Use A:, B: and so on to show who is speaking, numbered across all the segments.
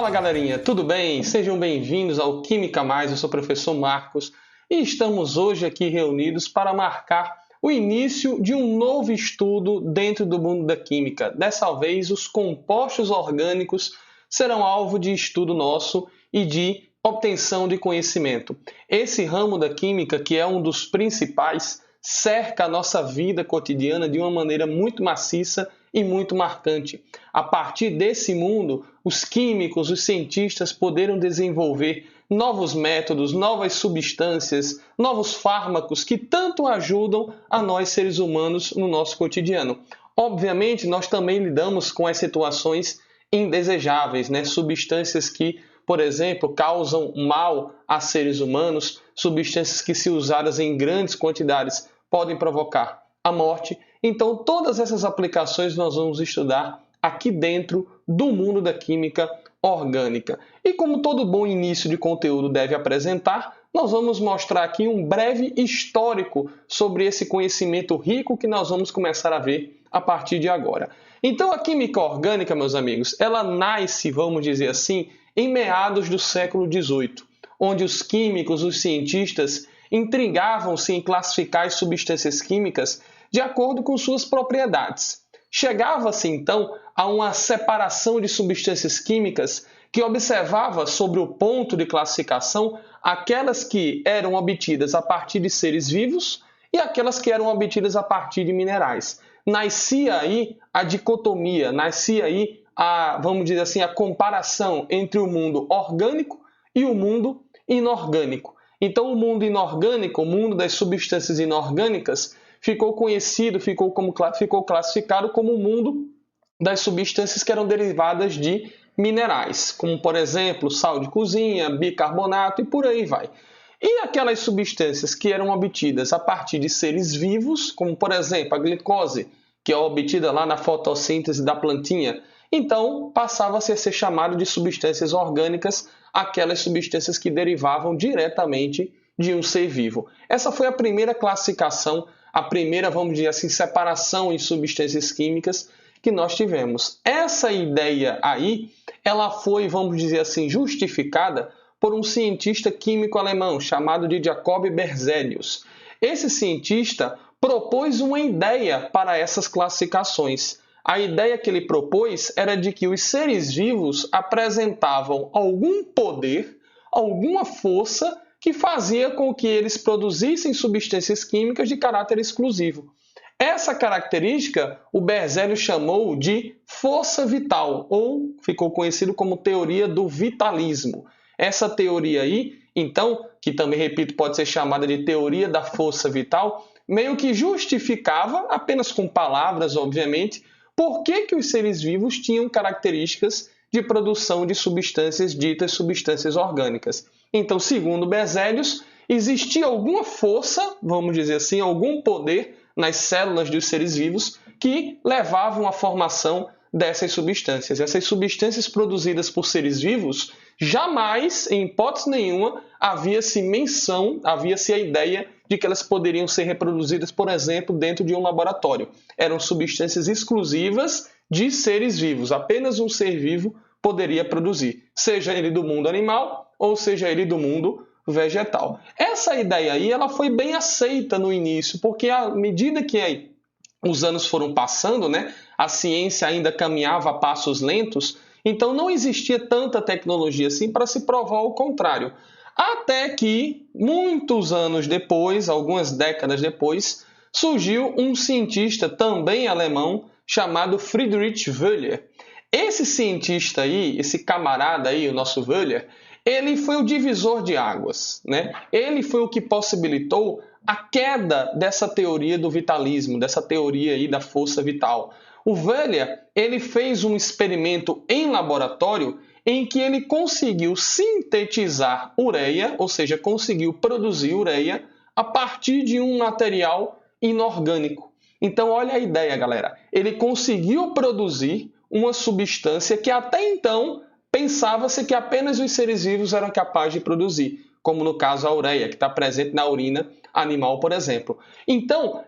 A: Fala galerinha, tudo bem? Sejam bem-vindos ao Química Mais, eu sou o professor Marcos e estamos hoje aqui reunidos para marcar o início de um novo estudo dentro do mundo da química. Dessa vez, os compostos orgânicos serão alvo de estudo nosso e de obtenção de conhecimento. Esse ramo da química, que é um dos principais, cerca a nossa vida cotidiana de uma maneira muito maciça e muito marcante. A partir desse mundo, os químicos, os cientistas poderão desenvolver novos métodos, novas substâncias, novos fármacos que tanto ajudam a nós seres humanos no nosso cotidiano. Obviamente, nós também lidamos com as situações indesejáveis, substâncias que, por exemplo, causam mal a seres humanos, substâncias que, se usadas em grandes quantidades, podem provocar a morte. Então, todas essas aplicações nós vamos estudar aqui dentro do mundo da química orgânica. E como todo bom início de conteúdo deve apresentar, nós vamos mostrar aqui um breve histórico sobre esse conhecimento rico que nós vamos começar a ver a partir de agora. Então, a química orgânica, meus amigos, ela nasce, vamos dizer assim, em meados do século XVIII, onde os químicos, os cientistas, intrigavam-se em classificar as substâncias químicas de acordo com suas propriedades. Chegava-se, então, a uma separação de substâncias químicas que observava sobre o ponto de classificação aquelas que eram obtidas a partir de seres vivos e aquelas que eram obtidas a partir de minerais. Nascia aí a dicotomia, nascia aí vamos dizer assim, a comparação entre o mundo orgânico e o mundo inorgânico. Então, o mundo inorgânico, o mundo das substâncias inorgânicas, ficou classificado como o mundo das substâncias que eram derivadas de minerais, como, por exemplo, sal de cozinha, bicarbonato e por aí vai. E aquelas substâncias que eram obtidas a partir de seres vivos, como, por exemplo, a glicose, que é obtida lá na fotossíntese da plantinha, então passava-se a ser chamado de substâncias orgânicas aquelas substâncias que derivavam diretamente de um ser vivo. Essa foi a primeira classificação, a primeira, vamos dizer assim, separação em substâncias químicas que nós tivemos. Essa ideia aí, ela foi, vamos dizer assim, justificada por um cientista químico alemão chamado de Jacob Berzelius. Esse cientista propôs uma ideia para essas classificações. A ideia que ele propôs era de que os seres vivos apresentavam algum poder, alguma força que fazia com que eles produzissem substâncias químicas de caráter exclusivo. Essa característica o Berzelius chamou de força vital, ou ficou conhecido como teoria do vitalismo. Essa teoria aí, então, que também, repito, pode ser chamada de teoria da força vital, meio que justificava, apenas com palavras, obviamente, por que os seres vivos tinham características de produção de substâncias ditas substâncias orgânicas. Então, segundo Berzelius, existia alguma força, vamos dizer assim, algum poder nas células dos seres vivos que levavam à formação dessas substâncias. Essas substâncias produzidas por seres vivos, jamais, em hipótese nenhuma, havia-se a ideia de que elas poderiam ser reproduzidas, por exemplo, dentro de um laboratório. Eram substâncias exclusivas de seres vivos. Apenas um ser vivo poderia produzir, seja ele do mundo animal ou seja ele do mundo vegetal. Essa ideia aí ela foi bem aceita no início, porque à medida que os anos foram passando, a ciência ainda caminhava a passos lentos, então não existia tanta tecnologia assim para se provar o contrário. Até que, muitos anos depois, algumas décadas depois, surgiu um cientista também alemão chamado Friedrich Wöhler. Esse cientista aí, esse camarada aí, o nosso Wöhler, ele foi o divisor de águas, Ele foi o que possibilitou a queda dessa teoria do vitalismo, dessa teoria aí da força vital. O Wöhler, ele fez um experimento em laboratório em que ele conseguiu sintetizar ureia, ou seja, conseguiu produzir ureia a partir de um material inorgânico. Então, olha a ideia, galera. Ele conseguiu produzir uma substância que até então pensava-se que apenas os seres vivos eram capazes de produzir, como no caso a ureia, que está presente na urina animal, por exemplo. Então,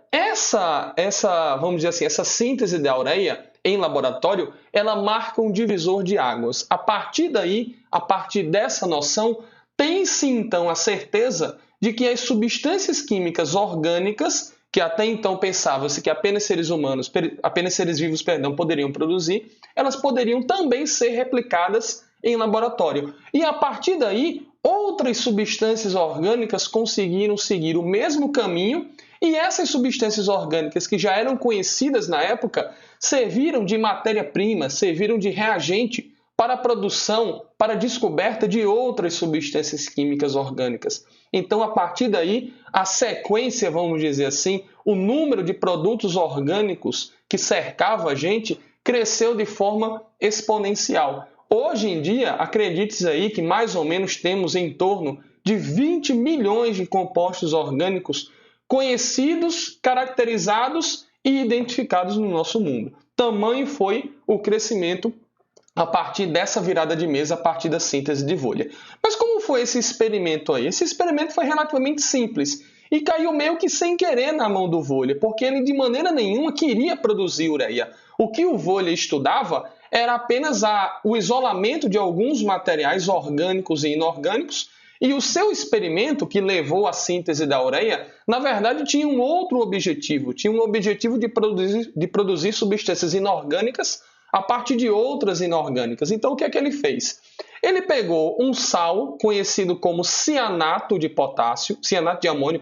A: vamos dizer assim, essa síntese da ureia, em laboratório, ela marca um divisor de águas. A partir daí, a partir dessa noção, tem-se então a certeza de que as substâncias químicas orgânicas, que até então pensava-se que apenas seres humanos, apenas seres vivos, poderiam produzir, elas poderiam também ser replicadas em laboratório. E a partir daí, outras substâncias orgânicas conseguiram seguir o mesmo caminho, e essas substâncias orgânicas que já eram conhecidas na época serviram de matéria-prima, serviram de reagente para a produção, para a descoberta de outras substâncias químicas orgânicas. Então, a partir daí, a sequência, vamos dizer assim, o número de produtos orgânicos que cercava a gente cresceu de forma exponencial. Hoje em dia, acredite aí que mais ou menos temos em torno de 20 milhões de compostos orgânicos conhecidos, caracterizados e identificados no nosso mundo. Tamanho foi o crescimento a partir dessa virada de mesa, a partir da síntese de Voller. Mas como foi esse experimento aí? Esse experimento foi relativamente simples e caiu meio que sem querer na mão do Voller, porque ele de maneira nenhuma queria produzir ureia. O que o Voller estudava era apenas o isolamento de alguns materiais orgânicos e inorgânicos, e o seu experimento, que levou à síntese da ureia, na verdade tinha um outro objetivo. Tinha um objetivo de produzir substâncias inorgânicas a partir de outras inorgânicas. Então, o que é que ele fez? Ele pegou um sal conhecido como cianato de potássio, cianato de amônio,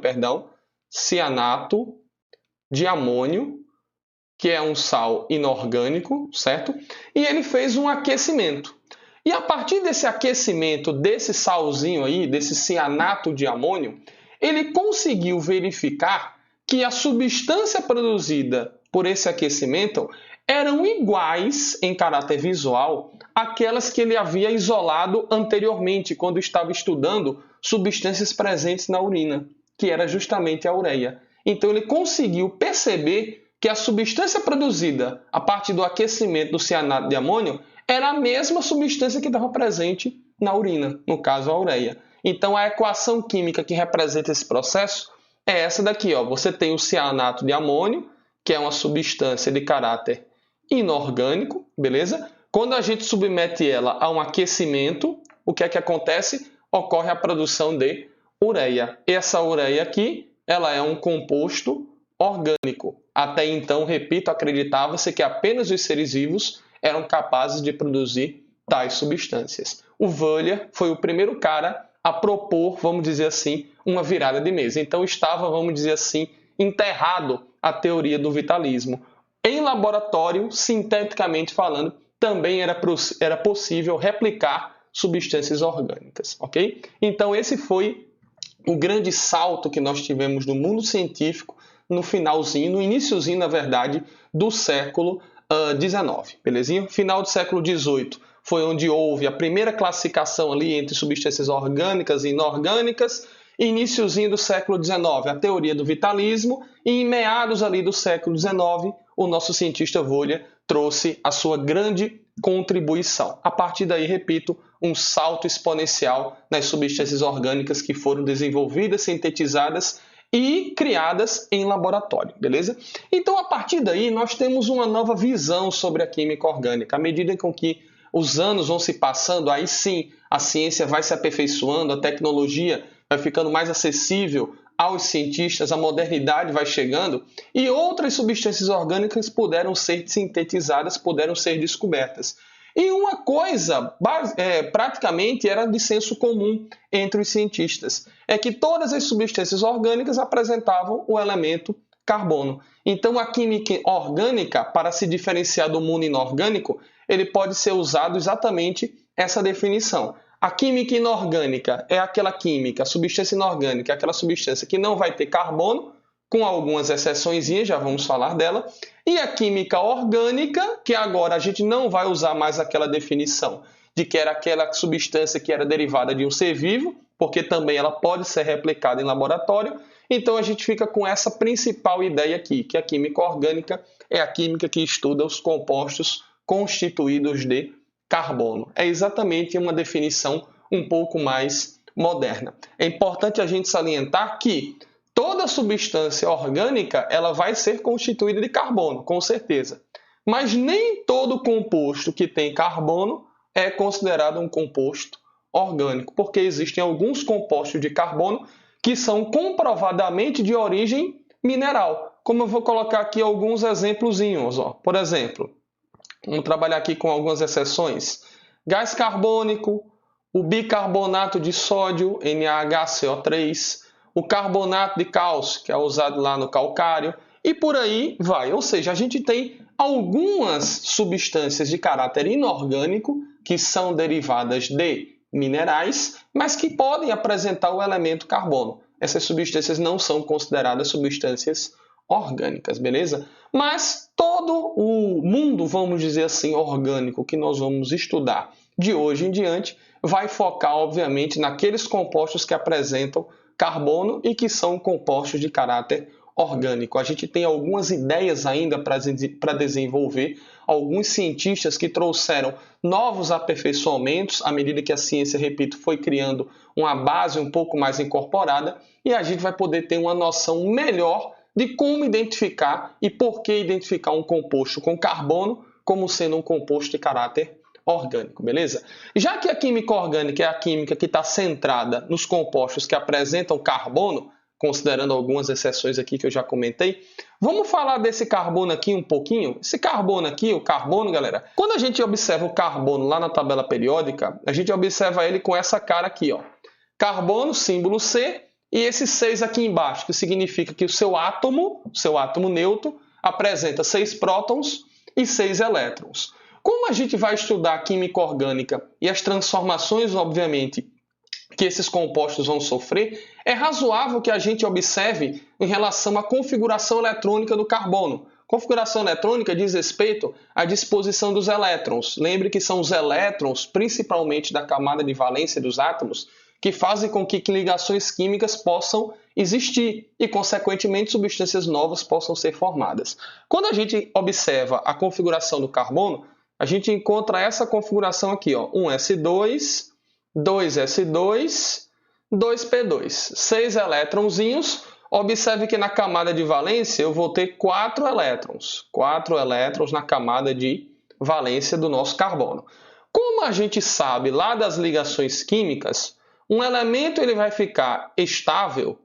A: que é um sal inorgânico, certo? E ele fez um aquecimento. E a partir desse aquecimento, desse salzinho aí, desse cianato de amônio, ele conseguiu verificar que a substância produzida por esse aquecimento eram iguais em caráter visual àquelas que ele havia isolado anteriormente, quando estava estudando substâncias presentes na urina, que era justamente a ureia. Então ele conseguiu perceber que a substância produzida a partir do aquecimento do cianato de amônio era a mesma substância que estava presente na urina, no caso a ureia. Então a equação química que representa esse processo é essa daqui, ó. Você tem o cianato de amônio, que é uma substância de caráter inorgânico, beleza? Quando a gente submete ela a um aquecimento, o que é que acontece? Ocorre a produção de ureia. Essa ureia aqui, ela é um composto orgânico. Até então, repito, acreditava-se que apenas os seres vivos eram capazes de produzir tais substâncias. O Voller foi o primeiro cara a propor, vamos dizer assim, uma virada de mesa. Então estava, vamos dizer assim, enterrado a teoria do vitalismo. Em laboratório, sinteticamente falando, também era possível replicar substâncias orgânicas, ok? Então esse foi o grande salto que nós tivemos no mundo científico no finalzinho, no iniciozinho, na verdade, do século XIX, belezinha? Final do século XVIII foi onde houve a primeira classificação ali entre substâncias orgânicas e inorgânicas. Iniciozinho do século XIX, a teoria do vitalismo, e em meados ali do século XIX, o nosso cientista Voller trouxe a sua grande contribuição. A partir daí, repito, um salto exponencial nas substâncias orgânicas que foram desenvolvidas, sintetizadas e criadas em laboratório, beleza? Então, a partir daí, nós temos uma nova visão sobre a química orgânica. À medida com que os anos vão se passando, aí sim a ciência vai se aperfeiçoando, a tecnologia vai ficando mais acessível aos cientistas, a modernidade vai chegando e outras substâncias orgânicas puderam ser sintetizadas, puderam ser descobertas. E uma coisa praticamente era de senso comum entre os cientistas, é que todas as substâncias orgânicas apresentavam o elemento carbono. Então a química orgânica, para se diferenciar do mundo inorgânico, ele pode ser usado exatamente essa definição. A química inorgânica é aquela química, a substância inorgânica é aquela substância que não vai ter carbono, com algumas exceções, já vamos falar dela. E a química orgânica, que agora a gente não vai usar mais aquela definição de que era aquela substância que era derivada de um ser vivo, porque também ela pode ser replicada em laboratório. Então a gente fica com essa principal ideia aqui, que a química orgânica é a química que estuda os compostos constituídos de carbono. É exatamente uma definição um pouco mais moderna. É importante a gente salientar que toda substância orgânica ela vai ser constituída de carbono, com certeza. Mas nem todo composto que tem carbono é considerado um composto orgânico, porque existem alguns compostos de carbono que são comprovadamente de origem mineral. Como eu vou colocar aqui alguns exemplozinhos. Por exemplo, vamos trabalhar aqui com algumas exceções. Gás carbônico, o bicarbonato de sódio, NaHCO3, o carbonato de cálcio, que é usado lá no calcário, e por aí vai. Ou seja, a gente tem algumas substâncias de caráter inorgânico que são derivadas de minerais, mas que podem apresentar o elemento carbono. Essas substâncias não são consideradas substâncias orgânicas, beleza? Mas todo o mundo, vamos dizer assim, orgânico que nós vamos estudar de hoje em diante vai focar, obviamente, naqueles compostos que apresentam carbono e que são compostos de caráter orgânico. A gente tem algumas ideias ainda para desenvolver, alguns cientistas que trouxeram novos aperfeiçoamentos à medida que a ciência, repito, foi criando uma base um pouco mais incorporada e a gente vai poder ter uma noção melhor de como identificar e por que identificar um composto com carbono como sendo um composto de caráter orgânico, beleza? Já que a química orgânica é a química que está centrada nos compostos que apresentam carbono, considerando algumas exceções aqui que eu já comentei, vamos falar desse carbono aqui um pouquinho? Esse carbono aqui, o carbono, galera, quando a gente observa o carbono lá na tabela periódica, a gente observa ele com essa cara aqui, ó. Carbono, símbolo C, e esse 6 aqui embaixo, que significa que o seu átomo neutro, apresenta 6 prótons e 6 elétrons. Como a gente vai estudar a química orgânica e as transformações, obviamente, que esses compostos vão sofrer, é razoável que a gente observe em relação à configuração eletrônica do carbono. Configuração eletrônica diz respeito à disposição dos elétrons. Lembre que são os elétrons, principalmente da camada de valência dos átomos, que fazem com que ligações químicas possam existir e, consequentemente, substâncias novas possam ser formadas. Quando a gente observa a configuração do carbono, a gente encontra essa configuração aqui, ó, 1s2, 2s2, 2p2. 6 elétronzinhos. Observe que na camada de valência eu vou ter 4 elétrons. 4 elétrons na camada de valência do nosso carbono. Como a gente sabe lá das ligações químicas, um elemento ele vai ficar estável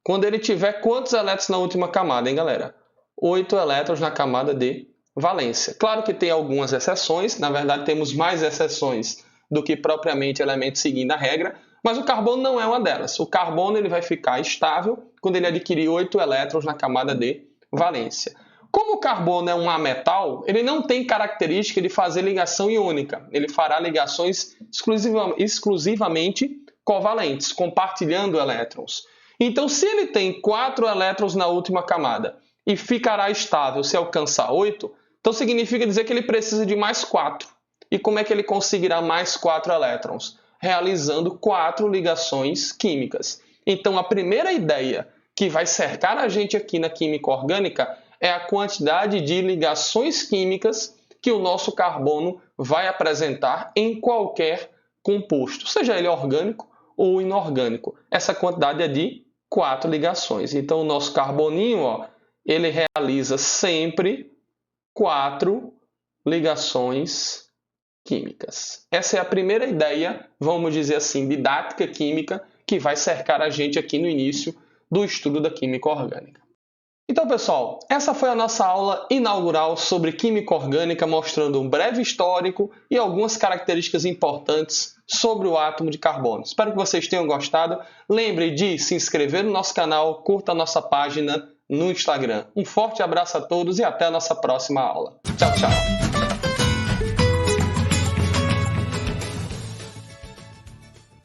A: quando ele tiver quantos elétrons na última camada, hein, galera? 8 elétrons na camada de valência. Claro que tem algumas exceções, na verdade temos mais exceções do que propriamente elementos seguindo a regra, mas o carbono não é uma delas. O carbono ele vai ficar estável quando ele adquirir 8 elétrons na camada de valência. Como o carbono é um ametal, ele não tem característica de fazer ligação iônica. Ele fará ligações exclusivamente covalentes, compartilhando elétrons. Então, se ele tem 4 elétrons na última camada e ficará estável se alcançar 8, então significa dizer que ele precisa de mais 4. E como é que ele conseguirá mais 4 elétrons? Realizando 4 ligações químicas. Então, a primeira ideia que vai cercar a gente aqui na química orgânica é a quantidade de ligações químicas que o nosso carbono vai apresentar em qualquer composto, seja ele orgânico ou inorgânico. Essa quantidade é de 4 ligações. Então, o nosso carboninho, ó, ele realiza sempre 4 ligações químicas. Essa é a primeira ideia, vamos dizer assim, didática química, que vai cercar a gente aqui no início do estudo da química orgânica. Então, pessoal, essa foi a nossa aula inaugural sobre química orgânica, mostrando um breve histórico e algumas características importantes sobre o átomo de carbono. Espero que vocês tenham gostado. Lembre de se inscrever no nosso canal, curta a nossa página no Instagram. Um forte abraço a todos e até a nossa próxima aula. Tchau, tchau!